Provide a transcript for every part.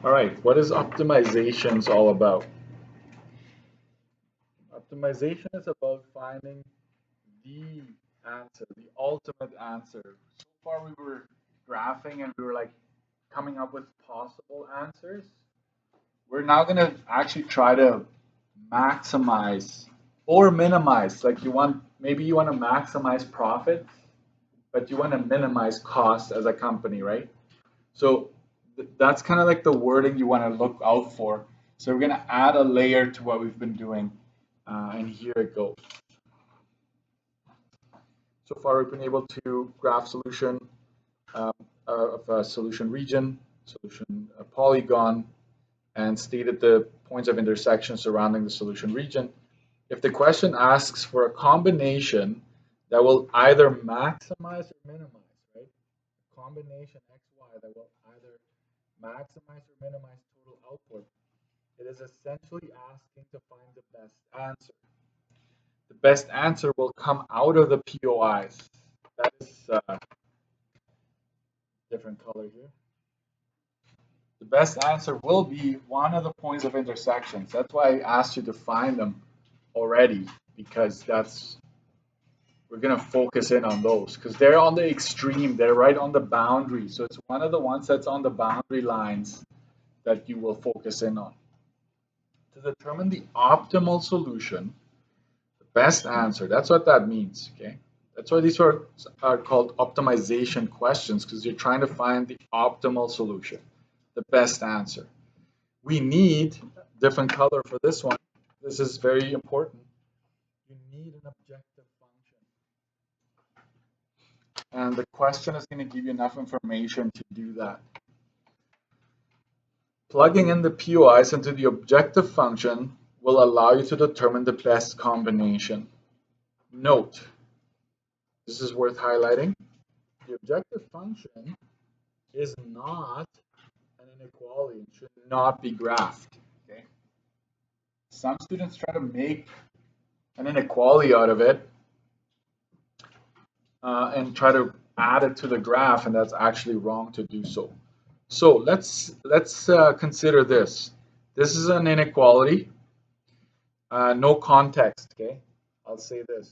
All right, what is optimizations all about? Optimization is about finding the answer, the ultimate answer. So far, we were graphing and we were like coming up with possible answers. We're now going to actually try to maximize or minimize. Like maybe you want to maximize profits, but you want to minimize costs as a company, right? So that's kind of like the wording you want to look out for. So we're going to add a layer to what we've been doing, and here it goes. So far, we've been able to graph solution um, of a solution region, solution polygon, and stated the points of intersection surrounding the solution region. If the question asks for a combination that will either maximize or minimize, right? A combination XY that will either maximize or minimize total output, it is essentially asking to find the best answer. The best answer will come out of the POIs. That is different color here. The best answer will be one of the points of intersections. That's why I asked you to find them already, because we're going to focus in on those because they're on the extreme. They're right on the boundary. So it's one of the ones that's on the boundary lines that you will focus in on. To determine the optimal solution, the best answer, that's what that means, okay? That's why these are called optimization questions, because you're trying to find the optimal solution, the best answer. We need different color for this one. This is very important. You need an objective function. And the question is going to give you enough information to do that. Plugging in the POIs into the objective function will allow you to determine the best combination. Note, this is worth highlighting. The objective function is not an inequality. It should not be graphed. Okay? Some students try to make an inequality out of it and try to add it to the graph, and that's actually wrong to do so. So let's consider this. This is an inequality, no context. Okay, I'll say this: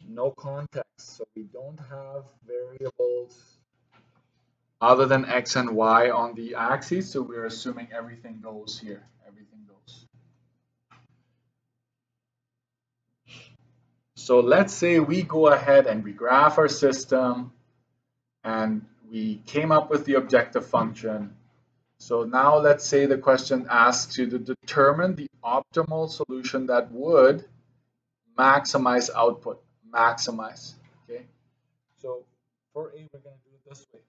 no context. So we don't have variables other than x and y on the axis. So we're assuming everything goes here. Everything goes. So let's say we go ahead and we graph our system, and we came up with the objective function. So now let's say the question asks you to determine the optimal solution that would maximize output. Maximize. Okay. So for A, we're going to do it this way.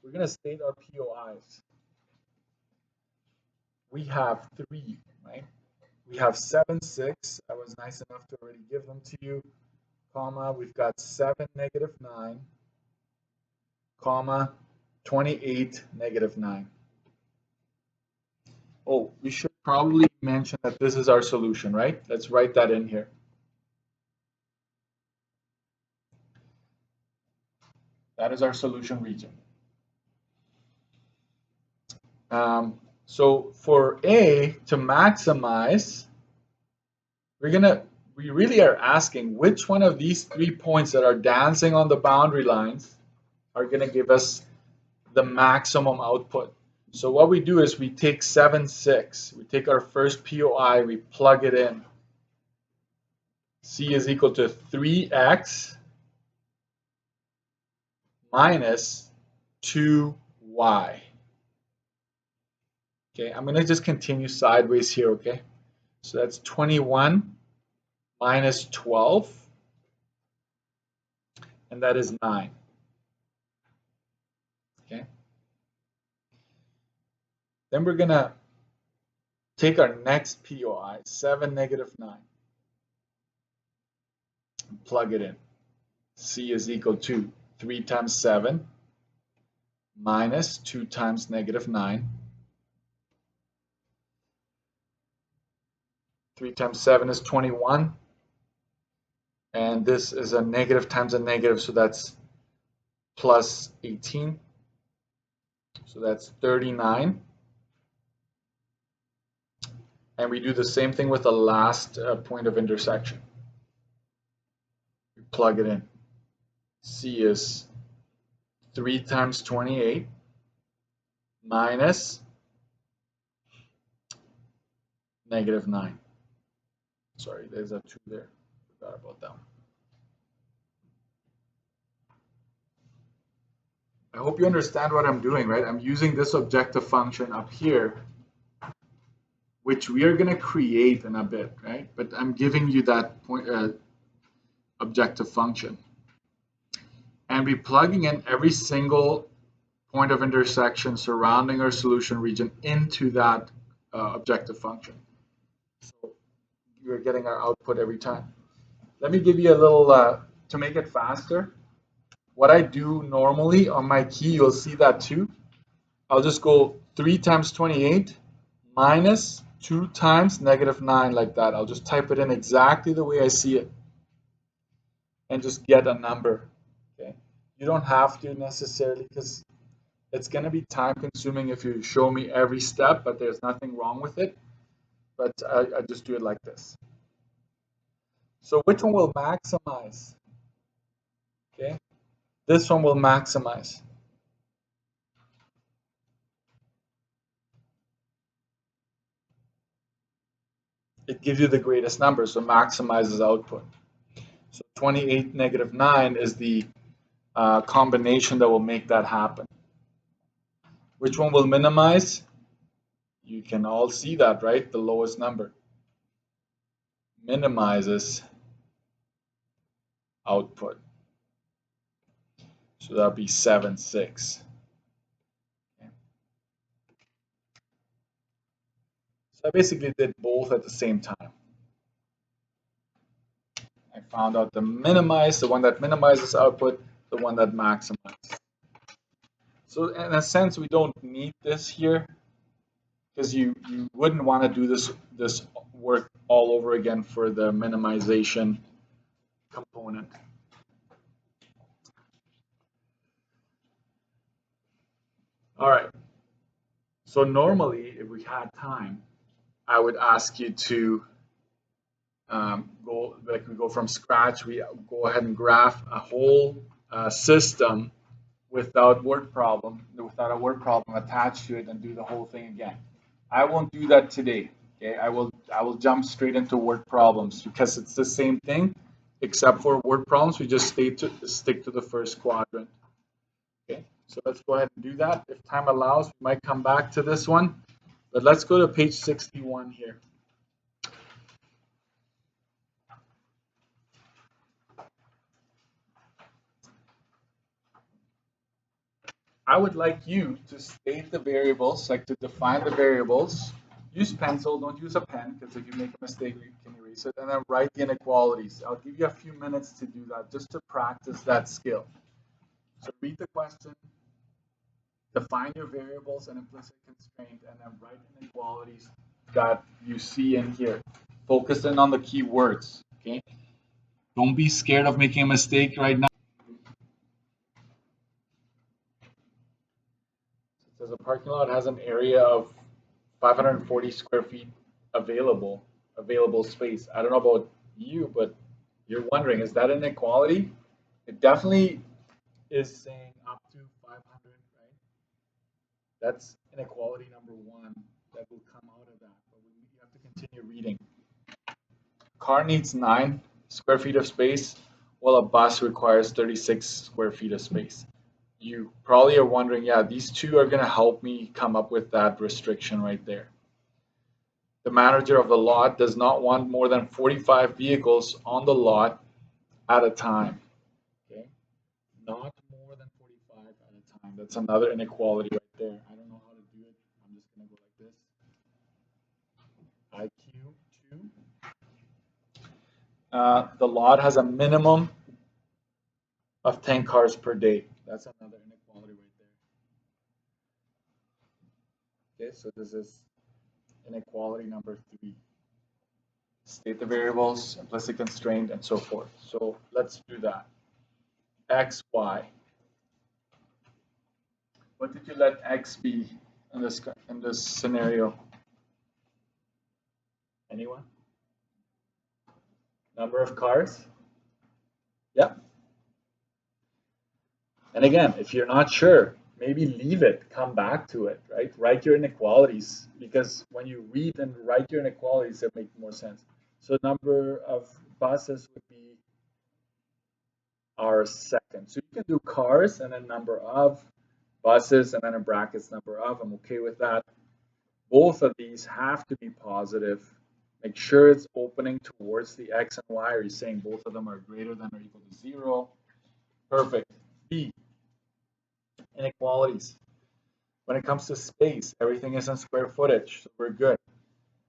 We're going to state our POIs. We have 3, right? We have 7, 6. I was nice enough to already give them to you. Comma, we've got 7, negative 9. Comma, 28, negative 9. Oh, we should probably mention that this is our solution, right? Let's write that in here. That is our solution region. So for A to maximize, we really are asking which one of these 3 points that are dancing on the boundary lines are going to give us the maximum output. So what we do is we take 7, 6. We take our first POI, we plug it in. C is equal to 3x minus 2y. Okay, I'm going to just continue sideways here, okay? So that's 21 minus 12, and that is 9. Okay. Then we're going to take our next POI, 7, negative 9, and plug it in. C is equal to 3 times 7 minus 2 times negative 9. 3 times 7 is 21. And this is a negative times a negative, so that's plus 18. So that's 39. And we do the same thing with the last point of intersection. We plug it in. C is 3 times 28 minus negative 9. Sorry, there's a 2 there. Forgot about that one. I hope you understand what I'm doing, right? I'm using this objective function up here, which we are going to create in a bit, right? But I'm giving you that point, objective function. And we're plugging in every single point of intersection surrounding our solution region into that objective function. So we're getting our output every time. Let me give you a little, to make it faster, what I do normally on my key, you'll see that too. I'll just go 3 times 28 minus 2 times negative 9 like that. I'll just type it in exactly the way I see it and just get a number. Okay. You don't have to necessarily, because it's going to be time consuming if you show me every step, but there's nothing wrong with it. But I just do it like this. So which one will maximize? Okay. This one will maximize. It gives you the greatest number, so maximizes output. So 28 negative 9 is the combination that will make that happen. Which one will minimize? You can all see that, right? The lowest number minimizes output. So that'll be 7, 6. Okay. So I basically did both at the same time. I found out the minimize, the one that minimizes output, the one that maximizes. So in a sense, we don't need this here, because you wouldn't want to do this work all over again for the minimization component. All right. So normally, if we had time, I would ask you to we go from scratch. We go ahead and graph a whole system without a word problem attached to it, and do the whole thing again. I won't do that today. Okay, I will jump straight into word problems because it's the same thing, except for word problems. We just stick to the first quadrant. Okay, so let's go ahead and do that. If time allows, we might come back to this one, but let's go to page 61 here. I would like you to state the variables, like to define the variables. Use pencil, don't use a pen, because if you make a mistake, you can erase it. And then write the inequalities. I'll give you a few minutes to do that, just to practice that skill. So read the question, define your variables and implicit constraint, and then write inequalities that you see in here. Focus in on the key words, okay? Don't be scared of making a mistake right now. It says a parking lot has an area of 540 square feet available space. I don't know about you, but you're wondering, is that an inequality? It definitely is saying up to 500, right? That's inequality number one that will come out of that, but you have to continue reading. Car needs 9 square feet of space, while a bus requires 36 square feet of space. You probably are wondering, yeah, these two are going to help me come up with that restriction right there. The manager of the lot does not want more than 45 vehicles on the lot at a time. Okay, not more than 45 at a time. That's another inequality right there. I don't know how to do it. I'm just going to go like this. IQ 2. The lot has a minimum of 10 cars per day. That's another inequality right there. Okay, so this is inequality number 3. State the variables, implicit constraint, and so forth. So let's do that. X, Y. What did you let x be in this scenario? Anyone? Number of cars? Yep. And again, if you're not sure, maybe leave it, come back to it, right? Write your inequalities, because when you read and write your inequalities, it makes more sense. So number of buses would be our second. So you can do cars and then number of buses and then in brackets number of. I'm okay with that. Both of these have to be positive. Make sure it's opening towards the x and y. Are you saying both of them are greater than or equal to 0? Perfect. B, inequalities. When it comes to space, everything is in square footage, so we're good.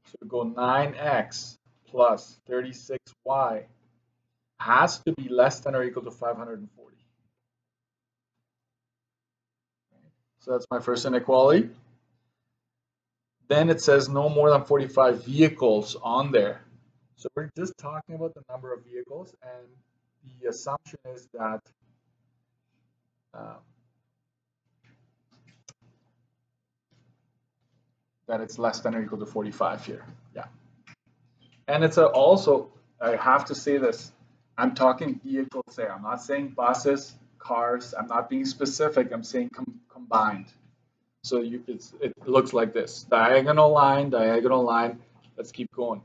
So we go 9x plus 36y has to be less than or equal to 540. So that's my first inequality. Then it says no more than 45 vehicles on there. So we're just talking about the number of vehicles, and the assumption is that that it's less than or equal to 45 here. Yeah. And it's also, I have to say this, I'm talking vehicles there. I'm not saying buses, cars. I'm not being specific. I'm saying combined. So it looks like this. Diagonal line, diagonal line. Let's keep going.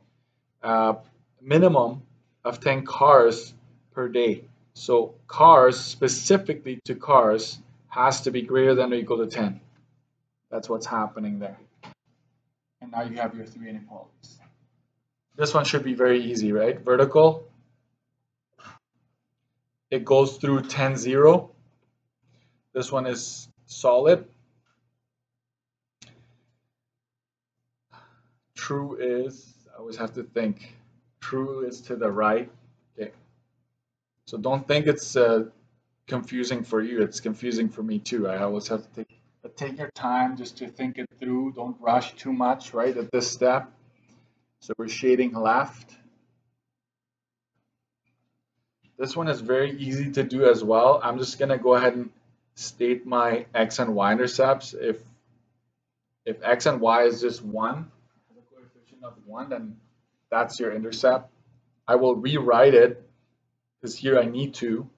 Minimum of 10 cars per day. So cars, specifically to cars, has to be greater than or equal to 10. That's what's happening there. And now you have your three inequalities. This one should be very easy, right? Vertical, it goes through 10, 0. This one is solid. True is, I always have to think, true is to the right. Okay. So don't think it's confusing for you. It's confusing for me too. I always have to take your time just to think it through. Don't rush too much, right, at this step. So we're shading left. This one is very easy to do as well. I'm just going to go ahead and state my x and y intercepts. If x and y is just 1, the coefficient of 1, then that's your intercept. I will rewrite it because here I need to.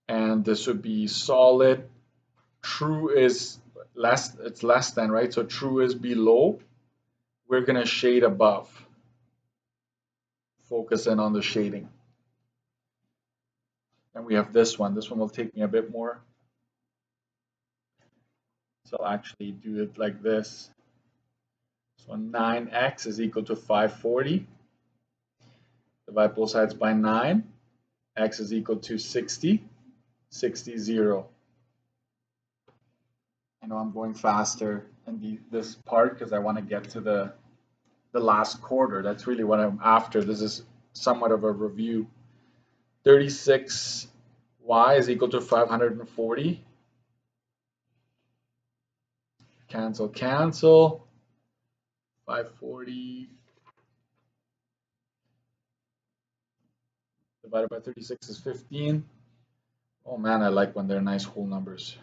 And this would be solid. True is less, it's less than, right? So true is below. We're going to shade above. Focus in on the shading. And we have this one. This one will take me a bit more. So I'll actually do it like this. So 9x is equal to 540. Divide both sides by 9. X is equal to 60. 60, 0. I know I'm going faster in this part because I want to get to the last quarter. That's really what I'm after. This is somewhat of a review. 36y is equal to 540. Cancel, cancel. 540 divided by 36 is 15. Oh man, I like when they're nice whole numbers.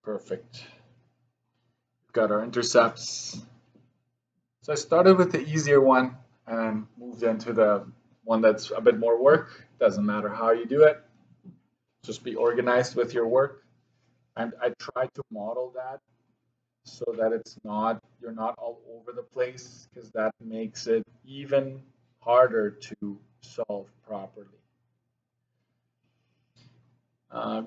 Perfect. We've got our intercepts. So I started with the easier one and moved into the one that's a bit more work. Doesn't matter how you do it. Just be organized with your work. And I try to model that so that you're not all over the place, because that makes it even harder to solve properly.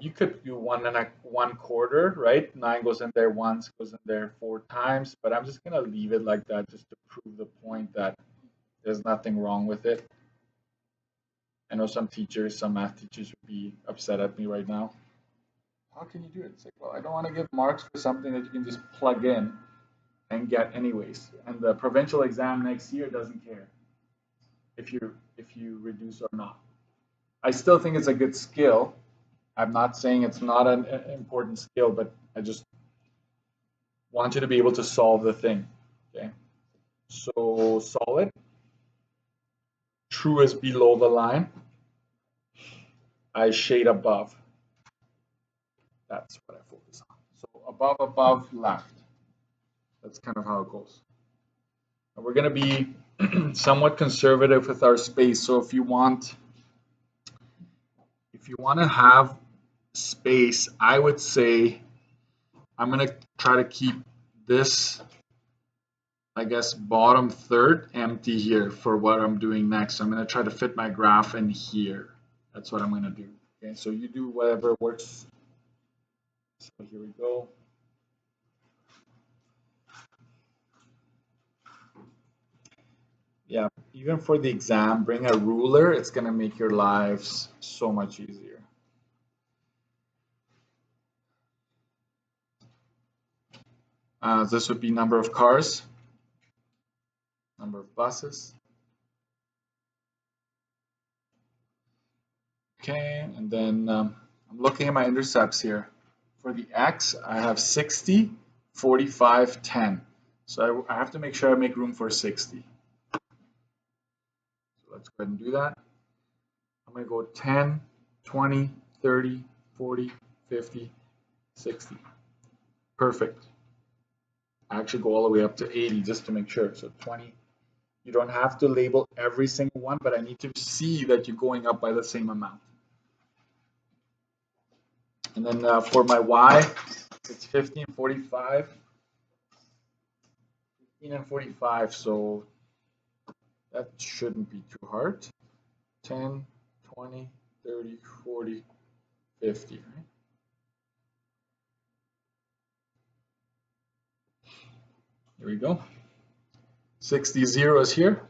You could do 1 1/4, right? 9 goes in there once, goes in there 4 times, but I'm just going to leave it like that just to prove the point that there's nothing wrong with it. I know some math teachers would be upset at me right now. How can you do it? It's like, well, I don't want to give marks for something that you can just plug in and get anyways. And the provincial exam next year doesn't care if you reduce or not. I still think it's a good skill. I'm not saying it's not an important skill, but I just want you to be able to solve the thing. Okay. So solid. True is below the line. I shade above. That's what I focus on. So above, above, left. That's kind of how it goes. And we're going to be somewhat conservative with our space. So if you want to have space, I would say I'm going to try to keep this, I guess, bottom third empty here for what I'm doing next. So I'm going to try to fit my graph in here. That's what I'm going to do. Okay, so you do whatever works. So here we go. Yeah, even for the exam, bring a ruler. It's going to make your lives so much easier. This would be number of cars, number of buses. Okay, and then I'm looking at my intercepts here. For the X, I have 60, 45, 10. So I have to make sure I make room for 60. So let's go ahead and do that. I'm going to go 10, 20, 30, 40, 50, 60. Perfect. I actually go all the way up to 80 just to make sure. So 20. You don't have to label every single one, but I need to see that you're going up by the same amount. And then for my Y, it's 15, 45. 15 and 45, so that shouldn't be too hard. 10, 20, 30, 40, 50, right? Here we go. 60, 0 is here.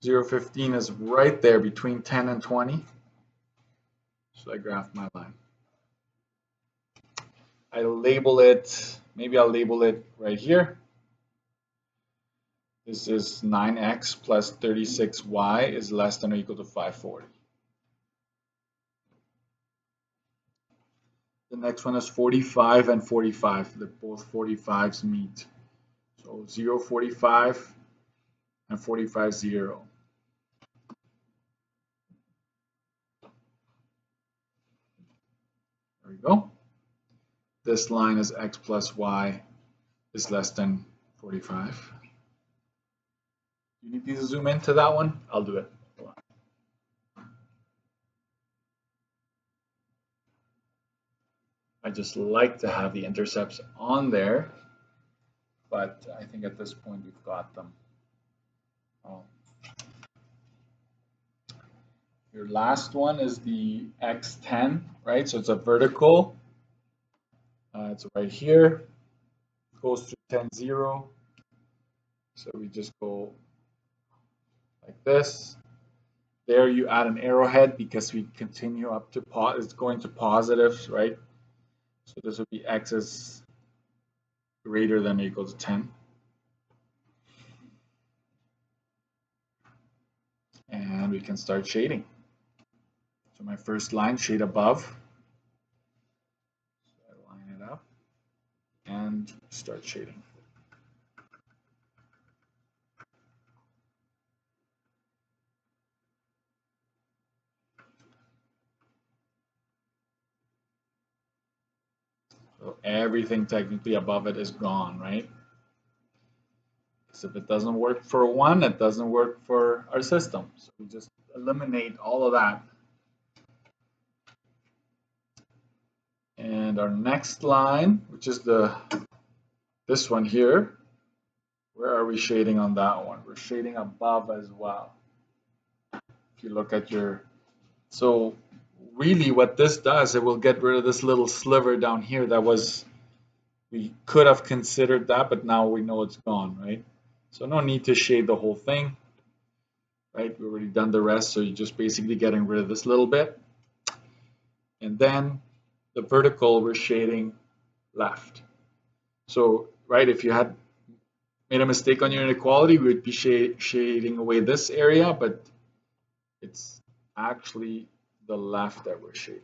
0, 15 is right there between 10 and 20. So I graph my line. I label it, maybe I'll label it right here. This is 9x plus 36y is less than or equal to 540. The next one is 45 and 45. They're both 45s meet. So 0, 45 and 45, 0. There we go. This line is x plus y is less than 45. You need me to zoom into that one? I'll do it. I just like to have the intercepts on there, but I think at this point we've got them. Oh. Your last one is the x10, right? So it's a vertical. It's right here. Goes to 10, 0. So we just go like this. There you add an arrowhead because we continue up to it's going to positives, right? So this would be x is greater than or equal to 10. And we can start shading. So my first line, shade above. So I line it up and start shading. So everything technically above it is gone, right? Because if it doesn't work for one, it doesn't work for our system. So we just eliminate all of that. And our next line, which is this one here, where are we shading on that one? We're shading above as well. If you look at so really what this does, it will get rid of this little sliver down here we could have considered that, but now we know it's gone, right? So no need to shade the whole thing, right? We've already done the rest, so you're just basically getting rid of this little bit. And then the vertical, we're shading left. So, right, if you had made a mistake on your inequality, we would be shading away this area, but it's actually the left that we're shading.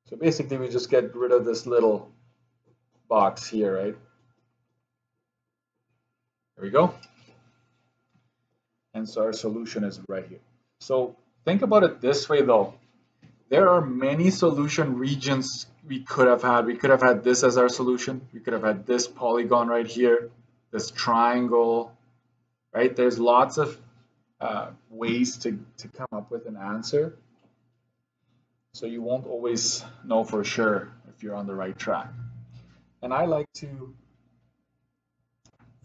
So basically, we just get rid of this little box here, right? There we go. And so our solution is right here. So think about it this way though. There are many solution regions we could have had. We could have had this as our solution. We could have had this polygon right here, this triangle, right? There's lots of ways to come up with an answer. So you won't always know for sure if you're on the right track. And I like to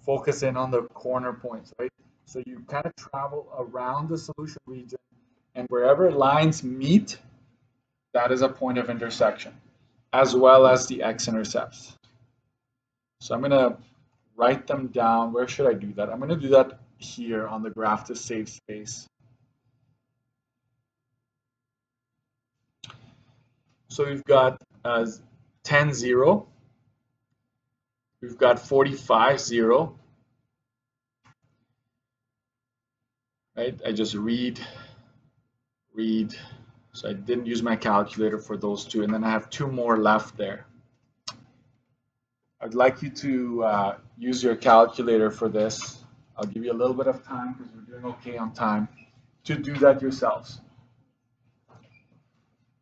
focus in on the corner points, right? So you kind of travel around the solution region, and wherever lines meet, that is a point of intersection, as well as the x-intercepts. So I'm going to write them down. Where should I do that? I'm going to do that here on the graph to save space. So we've got 10, 0. We've got 45, 0. Right? I just read. So I didn't use my calculator for those two. And then I have two more left there. I'd like you to use your calculator for this. I'll give you a little bit of time because we're doing okay on time to do that yourselves.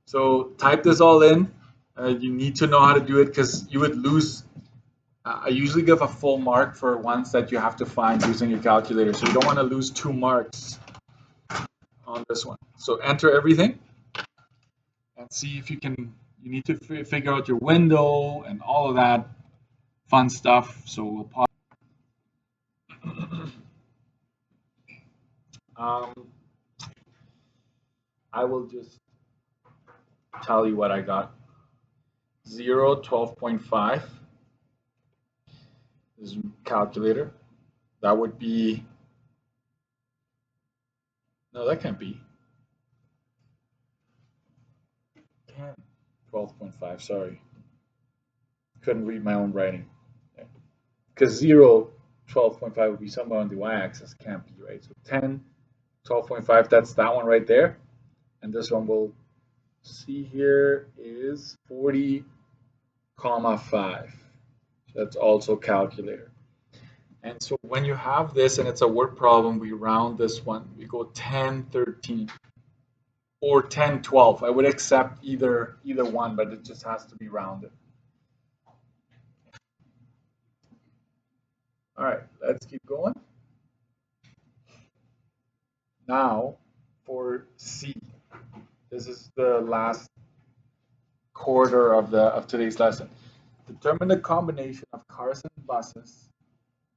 So type this all in. You need to know how to do it because you would lose. I usually give a full mark for ones that you have to find using your calculator. So you don't want to lose 2 marks on this one. So enter everything and see if you can. You need to figure out your window and all of that fun stuff. So we'll pause. I will just tell you what I got. 0, 12.5 is calculator. That would be, no, that can't be. 10, 12.5, sorry. Couldn't read my own writing. Because 0, 12.5 would be somewhere on the y-axis, can't be, right? So 10, 12.5, that's that one right there. And this one we'll see here is 40, 5. That's also calculator. And so when you have this and it's a word problem, we round this one. We go 10, 13 or 10, 12. I would accept either one, but it just has to be rounded. All right, let's keep going. Now for C. This is the last quarter of today's lesson. Determine the combination of cars and buses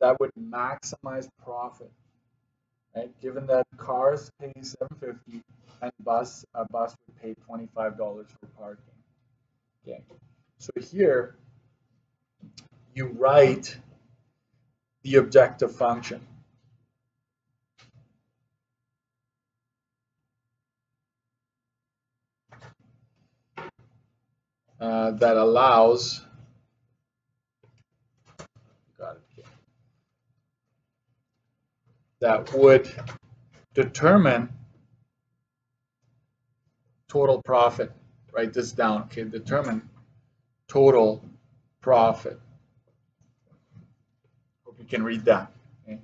that would maximize profit. Right? Given that cars pay $7.50 and a bus would pay $25 for parking. Okay. So here you write the objective function. That allows, that would determine total profit. Write this down, okay? Determine total profit. Hope you can read that. Okay?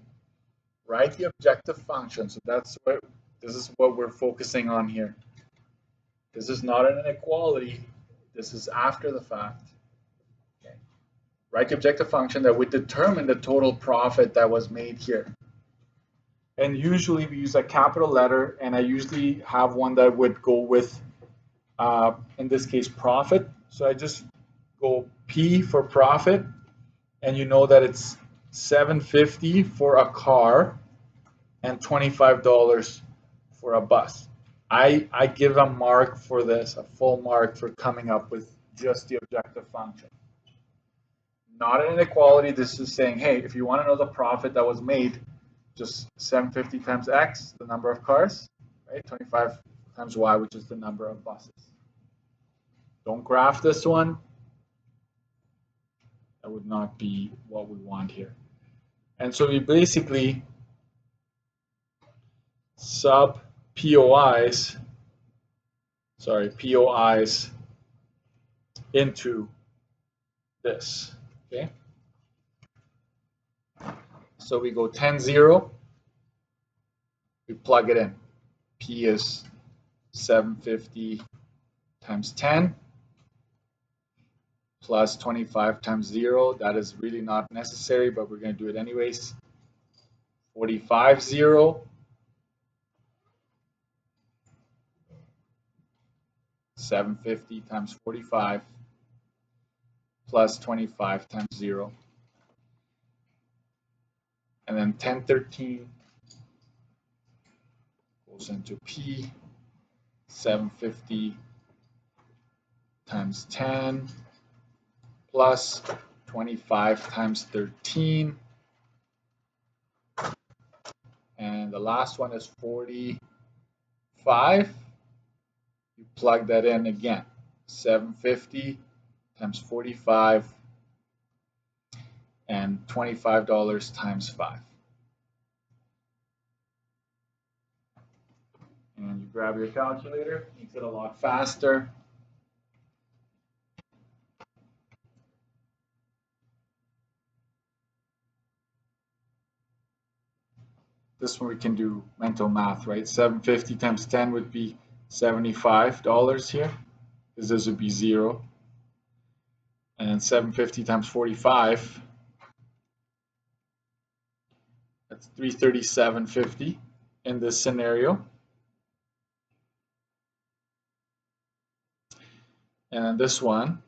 Write the objective function. So this is what we're focusing on here. This is not an inequality. This is after the fact. Okay. Write the objective function that would determine the total profit that was made here. And usually we use a capital letter, and I usually have one that would go with, in this case, profit. So I just go P for profit, and you know that it's $7.50 for a car and $25 for a bus. I give a mark for this, a full mark for coming up with just the objective function. Not an inequality. This is saying, hey, if you want to know the profit that was made, just $7.50 times X, the number of cars, right? 25 times Y, which is the number of buses. Don't graph this one. That would not be what we want here. And so we basically sub POIs into this, okay? So we go 10, 0, We plug it in. P is 750 times 10 plus 25 times 0. That is really not necessary, but we're going to do it anyways. 45, 0. 750 times 45 plus 25 times 0. And then 1013 goes into P, 750 times 10 plus 25 times 13. And the last one is 45. You plug that in again. 750 times 45 and $25 times 5. And you grab your calculator, makes it a lot faster. This one we can do mental math, right? 750 times 10 would be $75 here, because this would be 0. And 750 times 45, that's $337.50 in this scenario. And then this one,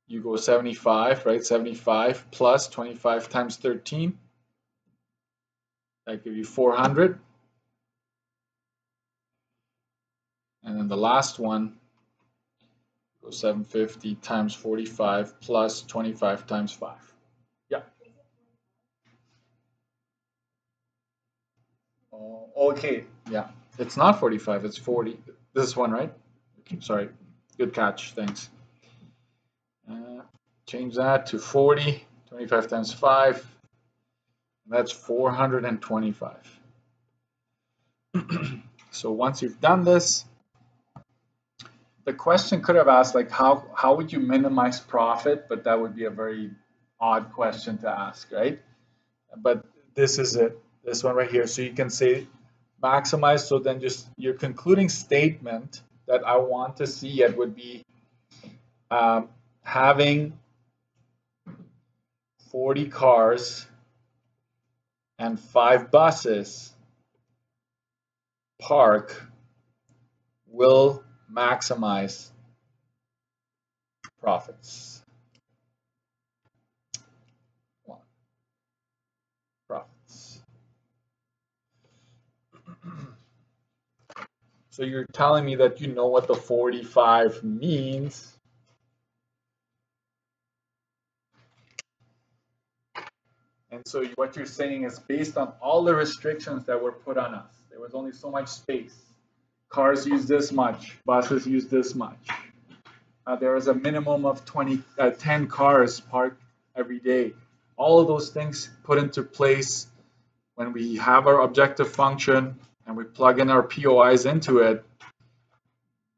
you go 75, right? 75 plus 25 times 13. That gives you 400. And then the last one, go 750 times 45 plus 25 times 5. Yeah. Oh, okay. Yeah. It's not 45, it's 40. This one, right? Okay, sorry. Good catch. Thanks. Change that to 40. 25 times 5. That's 425. So once you've done this, the question could have asked, like, how would you minimize profit? But that would be a very odd question to ask, right? But this is it, this one right here. So you can say maximize. So then just your concluding statement that I want to see it would be having 40 cars and 5 buses park will maximize profits. Profits. So you're telling me that you know what the 45 means. And so what you're saying is based on all the restrictions that were put on us. There was only so much space. Cars use this much, buses use this much. There is a minimum of 10 cars parked every day. All of those things put into place when we have our objective function and we plug in our POIs into it,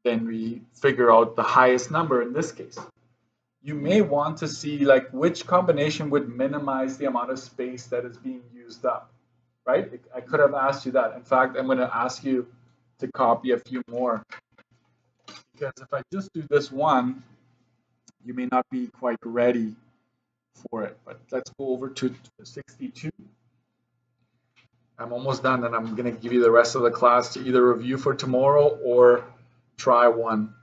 then we figure out the highest number in this case. You may want to see like which combination would minimize the amount of space that is being used up, right? I could have asked you that. In fact, I'm going to ask you to copy a few more. Because if I just do this one, you may not be quite ready for it. But let's go over to 62. I'm almost done, and I'm going to give you the rest of the class to either review for tomorrow or try one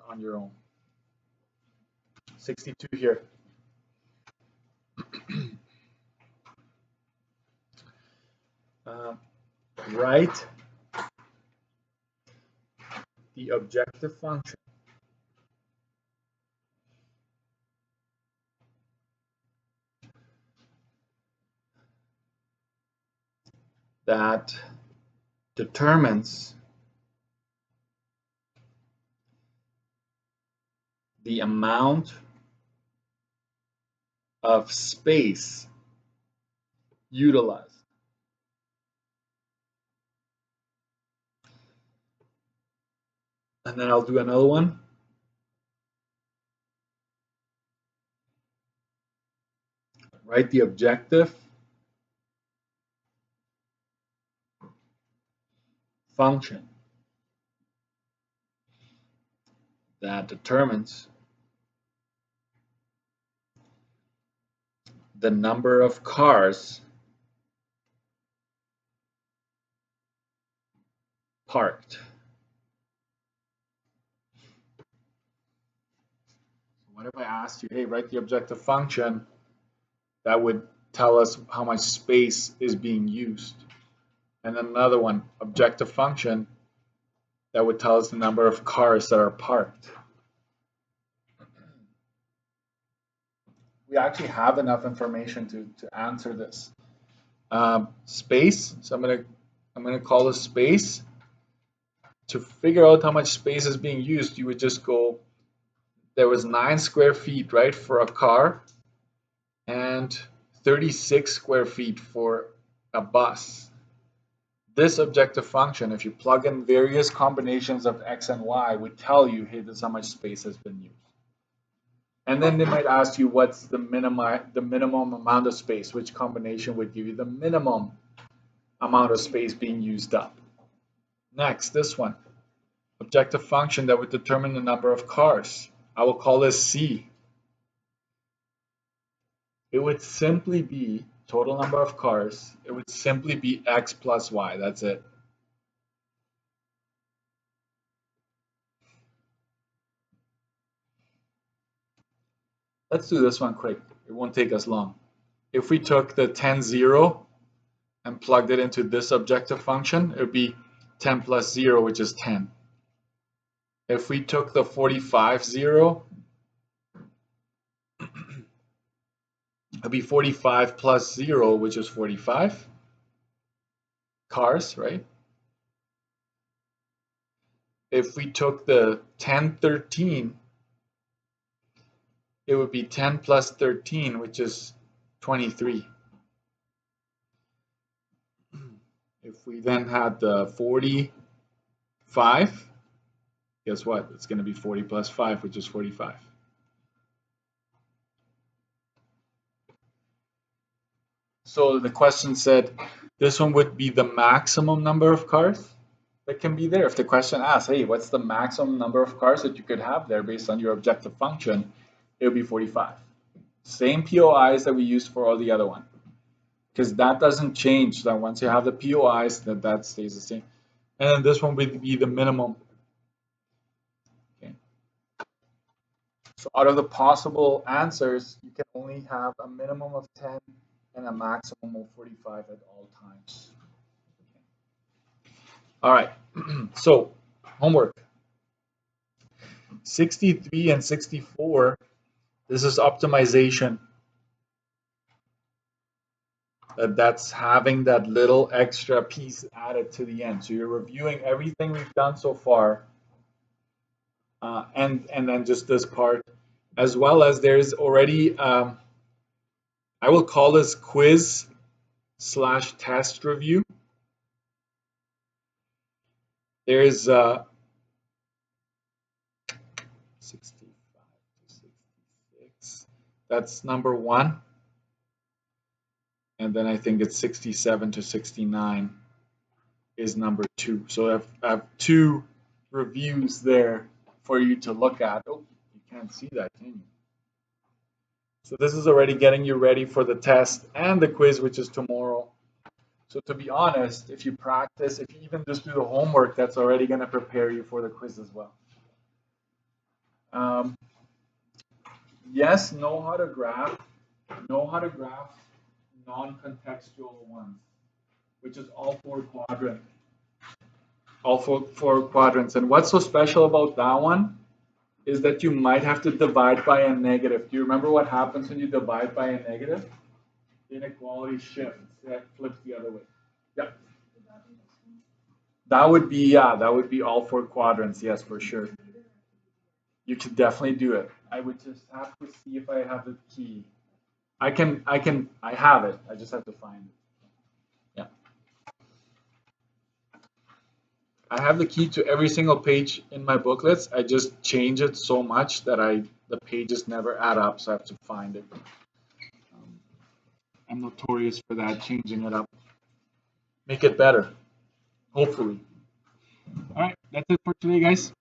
on your own. 62 here. Write the objective function that determines the amount of space utilized. And then I'll do another one. Write the objective function that determines the number of cars parked. What if I asked you, hey, write the objective function that would tell us how much space is being used? And then another one, objective function that would tell us the number of cars that are parked. We actually have enough information to answer this. Space, so I'm gonna call this space. To figure out how much space is being used, you would just go, there was 9 square feet, right, for a car, and 36 square feet for a bus. This objective function, if you plug in various combinations of x and y, would tell you, hey, this is how much space has been used. And then they might ask you what's the minimum amount of space, which combination would give you the minimum amount of space being used up. Next, this one, objective function that would determine the number of cars. I will call this C. It would simply be total number of cars. It would simply be x plus y. That's it. Let's do this one quick. It won't take us long. If we took the 10, 0 and plugged it into this objective function, it would be 10 plus 0, which is 10. If we took the 45, 0, it would be 45 plus 0, which is 45 cars, right? If we took the 10, 13, it would be 10 plus 13, which is 23. If we then had the 45, guess what? It's going to be 40 plus 5, which is 45. So the question said this one would be the maximum number of cars that can be there. If the question asks, hey, what's the maximum number of cars that you could have there based on your objective function, it would be 45. Same POIs that we used for all the other one. Because that doesn't change. That once you have the POIs, that stays the same. And then this one would be the minimum. Okay. So out of the possible answers, you can only have a minimum of 10 and a maximum of 45 at all times. Okay. All right. So homework. 63 and 64. This is optimization. That's having that little extra piece added to the end. So you're reviewing everything we've done so far, and then just this part, as well as there's already, I will call this quiz / test review. There's 65 to 66. That's number 1. And then I think it's 67 to 69 is number 2. So I have 2 reviews there for you to look at. Oh, you can't see that, can you? So this is already getting you ready for the test and the quiz, which is tomorrow. So to be honest, if you practice, if you even just do the homework, that's already going to prepare you for the quiz as well. Yes, know how to graph non-contextual ones, which is all 4 quadrants. All four quadrants. And what's so special about that one is that you might have to divide by a negative. Do you remember what happens when you divide by a negative? Inequality shifts. It flips the other way. Yeah. That would be all 4 quadrants. Yes, for sure. You could definitely do it. I would just have to see if I have the key. I have it. I just have to find it. Yeah. I have the key to every single page in my booklets. I just change it so much that the pages never add up, so I have to find it. I'm notorious for that, changing it up. Make it better, hopefully. it for today, guys.